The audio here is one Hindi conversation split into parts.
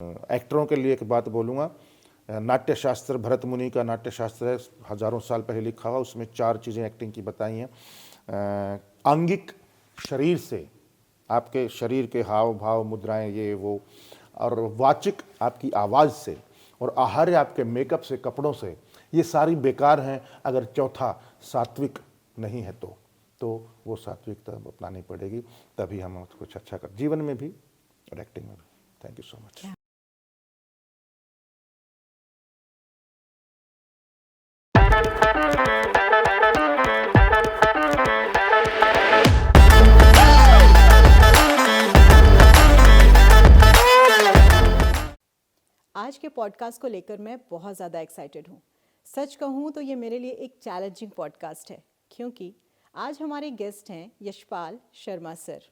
एक्टरों के लिए एक बात बोलूँगा, नाट्य शास्त्र भरत मुनि का नाट्य शास्त्र है, हजारों साल पहले लिखा हुआ। उसमें 4 चीज़ें एक्टिंग की बताई हैं। आंगिक, शरीर से, आपके शरीर के हाव भाव मुद्राएं ये वो, और वाचिक आपकी आवाज़ से, और आहार्य आपके मेकअप से, कपड़ों से। ये सारी बेकार हैं अगर चौथा सात्विक नहीं है तो वो सात्विकता अपनानी पड़ेगी, तभी हम कुछ अच्छा कर जीवन में भी और एक्टिंग में भी। Thank you so much. आज के पॉडकास्ट को लेकर मैं बहुत ज़्यादा एक्साइटेड हूँ। सच कहूँ तो ये मेरे लिए एक चैलेंजिंग पॉडकास्ट है, क्योंकि आज हमारे गेस्ट हैं यशपाल शर्मा सर।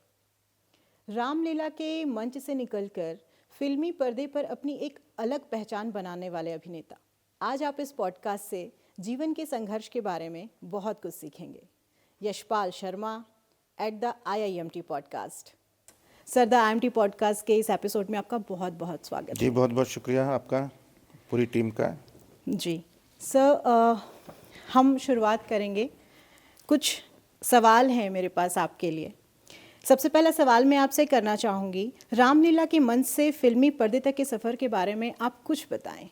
रामलीला के मंच से निकलकर फिल्मी पर्दे पर अपनी एक अलग पहचान बनाने वाले अभिनेता। आज आप इस पॉडकास्ट से जीवन के संघर्ष के बारे में बहुत कुछ सीखेंगे। Yashpal Sharma at the IIMT podcast. Sir, the IIMT podcast के इस एपिसोड में आपका बहुत बहुत स्वागत जी, है। बहुत बहुत शुक्रिया आपका, पूरी टीम का। जी सर, हम शुरुआत करेंगे। कुछ सवाल हैं मेरे पास आपके लिए। सबसे पहला सवाल मैं आपसे करना चाहूँगी, रामलीला के मंच से फिल्मी पर्दे तक के सफ़र के बारे में आप कुछ बताएं।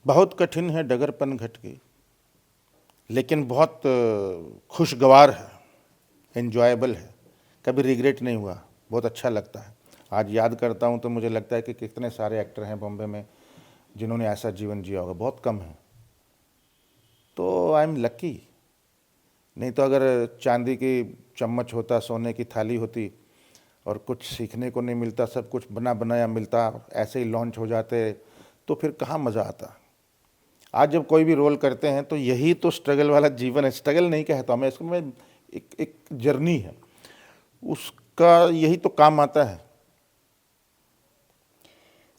बहुत कठिन है डगरपन घट की, लेकिन बहुत खुशगवार है, एन्जॉयबल है। कभी रिग्रेट नहीं हुआ, बहुत अच्छा लगता है। आज याद करता हूँ तो मुझे लगता है कि कितने सारे एक्टर हैं बॉम्बे में जिन्होंने ऐसा जीवन जिया होगा, बहुत कम है। तो आई एम लकी। नहीं तो अगर चांदी की चम्मच होता, सोने की थाली होती और कुछ सीखने को नहीं मिलता, सब कुछ बना बनाया मिलता, ऐसे ही लॉन्च हो जाते, तो फिर कहाँ मज़ा आता। आज जब कोई भी रोल करते हैं तो यही तो स्ट्रगल वाला जीवन है। स्ट्रगल नहीं कहता मैं इसको, मैं एक जर्नी है, उसका यही तो काम आता है।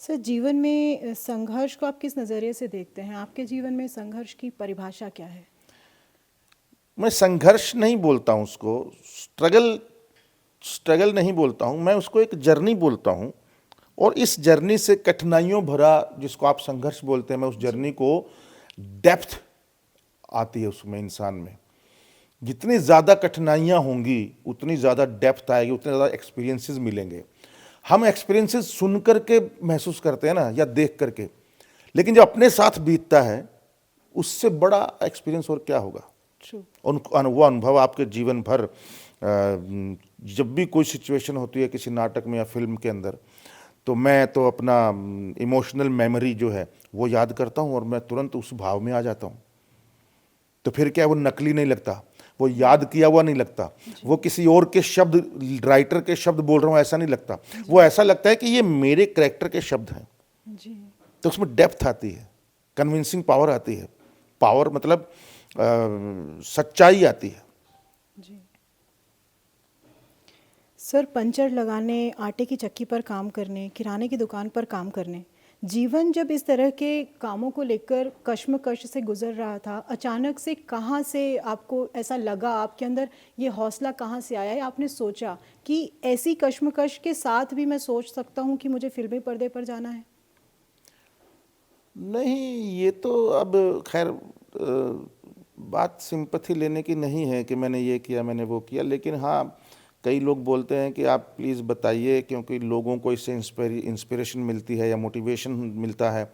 सर, जीवन में संघर्ष को आप किस नज़रिए से देखते हैं? आपके जीवन में संघर्ष की परिभाषा क्या है? मैं संघर्ष नहीं बोलता हूँ उसको, स्ट्रगल नहीं बोलता हूँ, मैं उसको एक जर्नी बोलता हूँ। और इस जर्नी से कठिनाइयों भरा, जिसको आप संघर्ष बोलते हैं, मैं उस जर्नी को डेप्थ आती है उसमें, इंसान में जितनी ज़्यादा कठिनाइयाँ होंगी उतनी ज़्यादा डेप्थ आएगी, उतने ज़्यादा एक्सपीरियंसेस मिलेंगे। हम एक्सपीरियंसेस सुन करके महसूस करते हैं ना, या देख करके, लेकिन जो अपने साथ बीतता है उससे बड़ा एक्सपीरियंस और क्या होगा। वो अनुभव आपके जीवन भर, जब भी कोई सिचुएशन होती है किसी नाटक में या फिल्म के अंदर, तो मैं तो अपना इमोशनल मेमोरी जो है वो याद करता हूँ और मैं तुरंत उस भाव में आ जाता हूँ। तो फिर क्या, वो नकली नहीं लगता, वो याद किया हुआ नहीं लगता, वो किसी और के शब्द, राइटर के शब्द बोल रहा हूँ ऐसा नहीं लगता। वो ऐसा लगता है कि ये मेरे कैरेक्टर के शब्द हैं। तो उसमें डेप्थ आती है, कन्विंसिंग पावर आती है। पावर मतलब सच्चाई आती है। सर, पंचर लगाने, आटे की चक्की पर काम करने, किराने की दुकान पर काम करने, जीवन जब इस तरह के कामों को लेकर कश्मकश से गुजर रहा था, अचानक से कहाँ से आपको ऐसा लगा, आपके अंदर ये हौसला कहाँ से आया, या आपने सोचा कि ऐसी कश्मकश के साथ भी मैं सोच सकता हूँ कि मुझे फिल्मी पर्दे पर जाना है? नहीं, ये तो अब खैर बात सिंपैथी लेने की नहीं है कि मैंने ये किया, मैंने वो किया। लेकिन हाँ, कई लोग बोलते हैं कि आप प्लीज़ बताइए, क्योंकि लोगों को इससे इंस्पिरेशन मिलती है या मोटिवेशन मिलता है।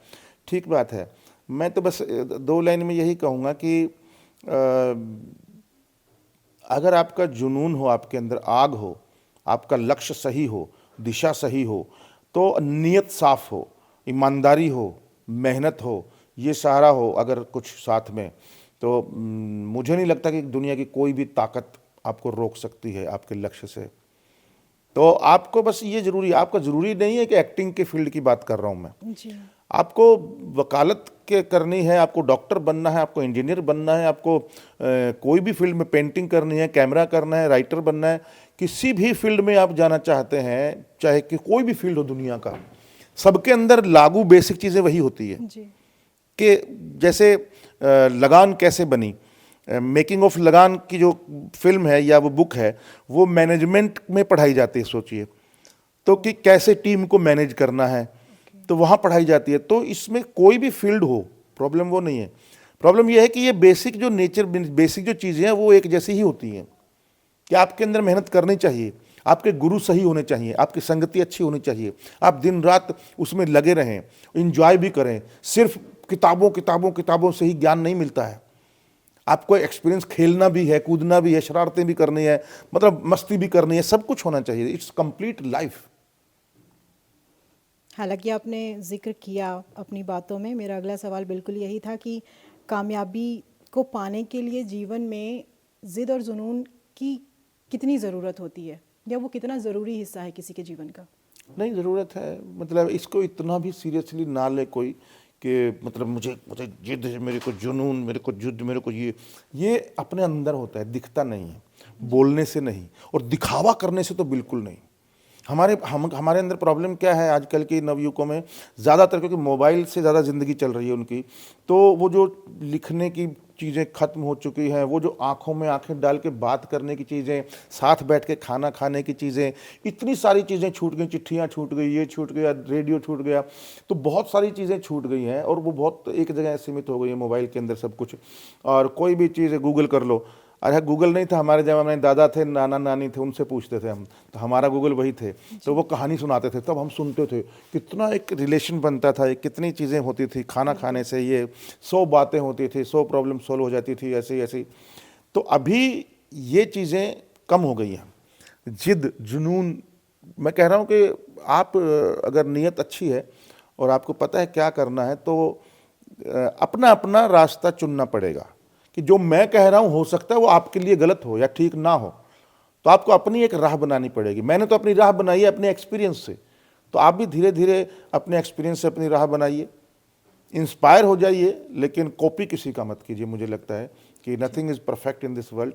ठीक बात है। मैं तो बस 2 लाइन में यही कहूँगा कि अगर आपका जुनून हो, आपके अंदर आग हो, आपका लक्ष्य सही हो, दिशा सही हो, तो नीयत साफ हो, ईमानदारी हो, मेहनत हो, ये सारा हो अगर कुछ साथ में, तो मुझे नहीं लगता कि दुनिया की कोई भी ताकत आपको रोक सकती है आपके लक्ष्य से। तो आपको बस ये जरूरी, आपका ज़रूरी नहीं है कि एक्टिंग के फील्ड की बात कर रहा हूँ मैं जी। आपको वकालत के करनी है, आपको डॉक्टर बनना है, आपको इंजीनियर बनना है, आपको कोई भी फील्ड में पेंटिंग करनी है, कैमरा करना है, राइटर बनना है, किसी भी फील्ड में आप जाना चाहते हैं, चाहे कि कोई भी फील्ड हो दुनिया का, सबके अंदर लागू बेसिक चीज़ें वही होती है। कि जैसे लगान कैसे बनी, मेकिंग ऑफ लगान की जो फिल्म है या वो बुक है, वो मैनेजमेंट में पढ़ाई जाती है। सोचिए, तो कि कैसे टीम को मैनेज करना है, तो वहाँ पढ़ाई जाती है। तो इसमें कोई भी फील्ड हो, प्रॉब्लम वो नहीं है। प्रॉब्लम ये है कि ये बेसिक जो नेचर, बेसिक जो चीज़ें हैं वो एक जैसी ही होती हैं कि आपके अंदर मेहनत करनी चाहिए, आपके गुरु सही होने चाहिए, आपकी संगति अच्छी होनी चाहिए, आप दिन रात उसमें लगे रहें, इंजॉय भी करें। सिर्फ किताबों किताबों किताबों से ही ज्ञान नहीं मिलता है, आपको एक्सपीरियंस, खेलना भी है, कूदना भी है, शरारतें भी करनी है, मतलब मस्ती भी करनी है, सब कुछ होना चाहिए। It's complete life. हालांकि आपने जिक्र किया अपनी बातों में, मेरा अगला सवाल बिल्कुल यही था कि कामयाबी को पाने के लिए जीवन में ज़िद और जुनून की कितनी ज़रूरत होती है, या वो कितना ज़रूरी हिस्सा है किसी के जीवन का? नहीं, ज़रूरत है, मतलब इसको इतना भी सीरियसली ना ले कोई कि मतलब मुझे मुझे जिद है, मेरे को जुनून, मेरे को जुद, मेरे को ये अपने अंदर होता है, दिखता नहीं है, बोलने से नहीं, और दिखावा करने से तो बिल्कुल नहीं। हमारे अंदर प्रॉब्लम क्या है आजकल के नवयुवकों में, ज़्यादातर क्योंकि मोबाइल से ज़्यादा ज़िंदगी चल रही है उनकी, तो वो जो लिखने की चीज़ें ख़त्म हो चुकी हैं, वो जो आंखों में आंखें डाल के बात करने की चीज़ें, साथ बैठ के खाना खाने की चीज़ें, इतनी सारी चीज़ें छूट गई, चिट्ठियाँ छूट गई, ये छूट गया, रेडियो छूट गया, तो बहुत सारी चीज़ें छूट गई हैं और वो बहुत एक जगह सीमित हो गई है मोबाइल के अंदर सब कुछ। और कोई भी चीज़ गूगल कर लो, अरे गूगल नहीं था हमारे ज़माने में, दादा थे, नाना नानी थे, उनसे पूछते थे हम, तो हमारा गूगल वही थे, तो वो कहानी सुनाते थे, तब हम सुनते थे, कितना एक रिलेशन बनता था, कितनी चीज़ें होती थी, खाना खाने से ये 100 बातें होती थी, 100 प्रॉब्लम सॉल्व हो जाती थी, ऐसे ऐसे। तो अभी ये चीज़ें कम हो गई हैं। जिद, जुनून, मैं कह रहा हूँ कि आप अगर नीयत अच्छी है और आपको पता है क्या करना है, तो अपना अपना रास्ता चुनना पड़ेगा कि जो मैं कह रहा हूं हो सकता है वो आपके लिए गलत हो या ठीक ना हो, तो आपको अपनी एक राह बनानी पड़ेगी। मैंने तो अपनी राह बनाई है अपने एक्सपीरियंस से, तो आप भी धीरे धीरे अपने एक्सपीरियंस से अपनी राह बनाइए, इंस्पायर हो जाइए, लेकिन कॉपी किसी का मत कीजिए। मुझे लगता है कि nothing is perfect in this world,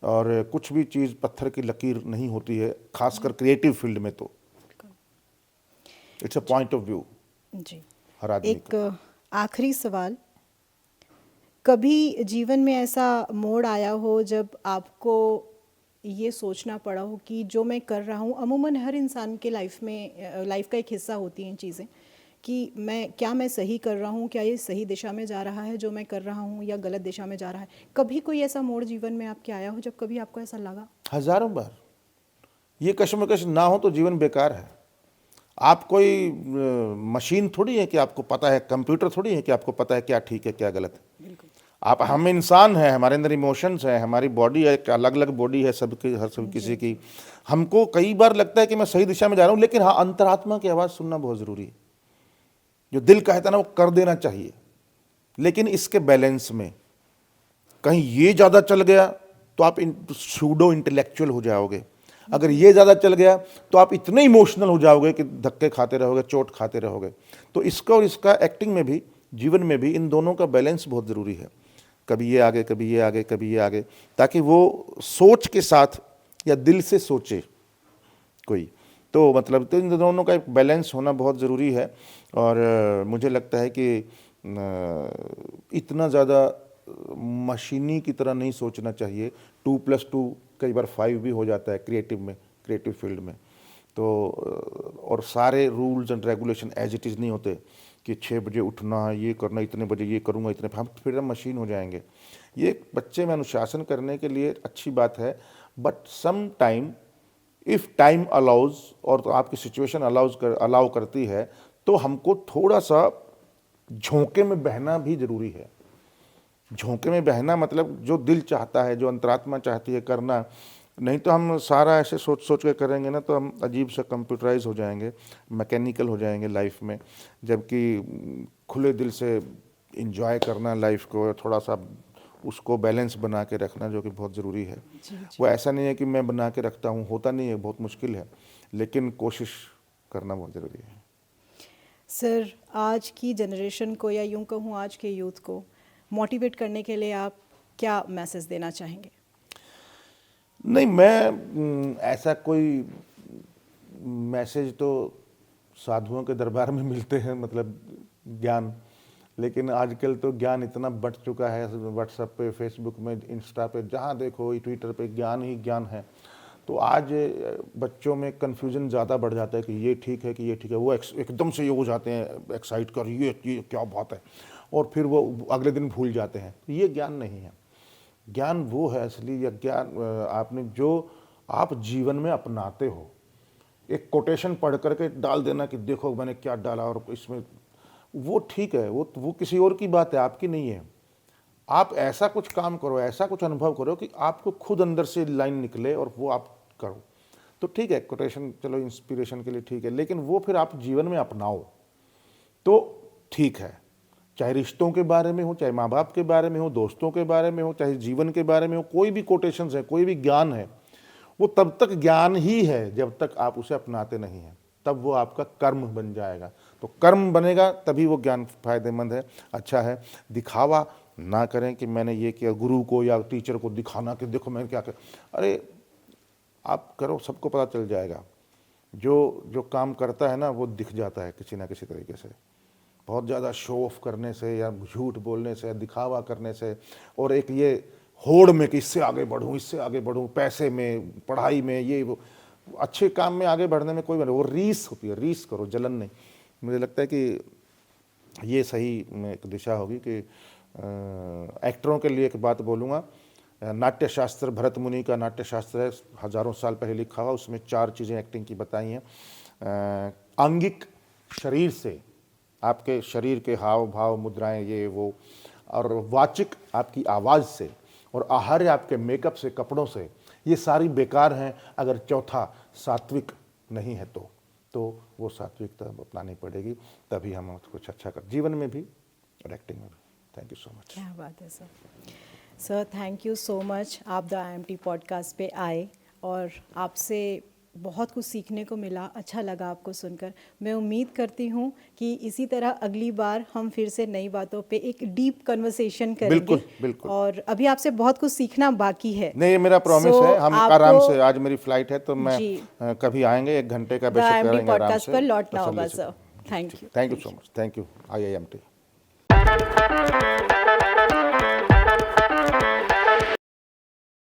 और कुछ भी चीज़ पत्थर की लकीर नहीं होती है, खासकर क्रिएटिव फील्ड में। तो it's a point of view जी। हर आदमी का। एक आखिरी सवाल, कभी जीवन में ऐसा मोड़ आया हो जब आपको ये सोचना पड़ा हो कि जो मैं कर रहा हूँ, अमूमन हर इंसान के लाइफ का एक हिस्सा होती हैं चीज़ें, कि मैं सही कर रहा हूँ, क्या ये सही दिशा में जा रहा है जो मैं कर रहा हूँ, या गलत दिशा में जा रहा है? कभी कोई ऐसा मोड़ जीवन में आपके आया हो जब कभी आपको ऐसा लगा? हजारों बार। ये कश्मकश ना हो तो जीवन बेकार है। आप कोई मशीन थोड़ी है कि आपको पता है, कंप्यूटर थोड़ी है कि आपको पता है क्या ठीक है क्या गलत है। बिल्कुल। हम इंसान हैं, हमारे अंदर इमोशंस हैं, हमारी बॉडी है, एक अलग अलग बॉडी है सबकी, हर सब किसी की। हमको कई बार लगता है कि मैं सही दिशा में जा रहा हूँ, लेकिन हाँ, अंतरात्मा की आवाज़ सुनना बहुत ज़रूरी है। जो दिल कहता है ना वो कर देना चाहिए, लेकिन इसके बैलेंस में। कहीं ये ज़्यादा चल गया तो आप सूडो इंटेलेक्चुअल हो जाओगे, अगर ये ज़्यादा चल गया तो आप इतने इमोशनल हो जाओगे कि धक्के खाते रहोगे, चोट खाते रहोगे। तो इसका और इसका एक्टिंग में भी, जीवन में भी, इन दोनों का बैलेंस बहुत ज़रूरी है। कभी ये आगे, कभी ये आगे, कभी ये आगे, ताकि वो सोच के साथ या दिल से सोचे कोई, तो मतलब तो इन दोनों का एक बैलेंस होना बहुत ज़रूरी है। और मुझे लगता है कि इतना ज़्यादा मशीनी की तरह नहीं सोचना चाहिए। 2+2 कई बार 5 भी हो जाता है क्रिएटिव में, क्रिएटिव फील्ड में। तो और सारे rules and regulation as it is नहीं होते कि 6 बजे उठना है, ये करना, इतने बजे ये करूँगा, इतने, हम फिर हम मशीन हो जाएंगे। ये बच्चे में अनुशासन करने के लिए अच्छी बात है, but some time if time allows, और तो आपकी सिचुएशन अलाउ करती है, तो हमको थोड़ा सा झोंके में बहना भी ज़रूरी है। झोंके में बहना मतलब जो दिल चाहता है, जो अंतरात्मा चाहती है करना, नहीं तो हम सारा ऐसे सोच सोच के करेंगे ना, तो हम अजीब सा कंप्यूटराइज हो जाएंगे, मैकेनिकल हो जाएंगे लाइफ में। जबकि खुले दिल से इंजॉय करना लाइफ को, थोड़ा सा उसको बैलेंस बना के रखना, जो कि बहुत ज़रूरी है। वो ऐसा नहीं है कि मैं बना के रखता हूँ, होता नहीं है, बहुत मुश्किल है, लेकिन कोशिश करना बहुत ज़रूरी है। सर, आज की जनरेशन को, या यूं कहूँ आज के यूथ को मोटिवेट करने के लिए आप क्या मैसेज देना चाहेंगे? नहीं, मैं ऐसा कोई मैसेज तो साधुओं के दरबार में मिलते हैं, मतलब ज्ञान, लेकिन आजकल तो ज्ञान इतना बढ़ चुका है, व्हाट्सएप पे, फेसबुक में, इंस्टा पे, जहाँ देखो, ट्विटर पे ज्ञान ही ज्ञान है। तो आज बच्चों में कन्फ्यूजन ज़्यादा बढ़ जाता है कि ये ठीक है कि ये ठीक है, वो एकदम से ये हो जाते हैं एक्साइट कर, ये क्या बात है, और फिर वो अगले दिन भूल जाते हैं। ये ज्ञान नहीं है। ज्ञान वो है असली, या ज्ञान आपने जो आप जीवन में अपनाते हो। एक कोटेशन पढ़ करके डाल देना कि देखो मैंने क्या डाला और इसमें, वो ठीक है, वो किसी और की बात है, आपकी नहीं है। आप ऐसा कुछ काम करो, ऐसा कुछ अनुभव करो कि आपको खुद अंदर से लाइन निकले और वो आप करो। तो ठीक है, कोटेशन चलो इंस्पिरेशन के लिए ठीक है, लेकिन वो फिर आप जीवन में अपनाओ तो ठीक है। चाहे रिश्तों के बारे में हो, चाहे माँ बाप के बारे में हो, दोस्तों के बारे में हो, चाहे जीवन के बारे में हो, कोई भी कोटेशंस है, कोई भी ज्ञान है, वो तब तक ज्ञान ही है जब तक आप उसे अपनाते नहीं हैं। तब वो आपका कर्म बन जाएगा। तो कर्म बनेगा तभी वो ज्ञान फायदेमंद है, अच्छा है। दिखावा ना करें कि मैंने ये किया, गुरु को या टीचर को दिखाना कि देखो मैंने क्या किया। अरे आप करो, सबको पता चल जाएगा। जो काम करता है ना वो दिख जाता है किसी ना किसी तरीके से। बहुत ज़्यादा शो ऑफ करने से या झूठ बोलने से, दिखावा करने से, और एक ये होड़ में कि इससे आगे बढ़ूँ, इससे आगे बढ़ूँ, पैसे में, पढ़ाई में, ये वो, अच्छे काम में आगे बढ़ने में कोई वो रीस होती है। रीस करो, जलन नहीं। मुझे लगता है कि ये सही एक दिशा होगी कि एक्टरों के लिए एक बात बोलूँगा। नाट्यशास्त्र, भरत मुनि का नाट्यशास्त्र है, हजारों साल पहले लिखा हुआ, उसमें 4 चीज़ें एक्टिंग की बताई हैं। आंगिक, शरीर से, आपके शरीर के हाव भाव, मुद्राएं, ये वो, और वाचिक, आपकी आवाज़ से, और आहार्य, आपके मेकअप से, कपड़ों से। ये सारी बेकार हैं अगर चौथा सात्विक नहीं है तो वो सात्विकता अपनानी पड़ेगी, तभी हम कुछ अच्छा कर जीवन में भी और एक्टिंग में भी। Thank you so much. क्या बात है sir. Sir thank you so much, आप द IMT पॉडकास्ट पे आए और आपसे बहुत कुछ सीखने को मिला। अच्छा लगा आपको सुनकर। मैं उम्मीद करती हूँ कि इसी तरह अगली बार हम फिर से नई बातों पे एक डीप कन्वर्सेशन करेंगे। बिल्कुल, बिल्कुल। और अभी आपसे बहुत कुछ सीखना बाकी है। नहीं, ये मेरा प्रॉमिस है। हम आराम से, आज मेरी फ्लाइट है तो मैं कभी आएंगे, 1 घंटे का बेशक करेंगे आराम से। पॉडकास्ट पर लौटना होगा sir. Thank you. Thank you so much. Thank you IIMT।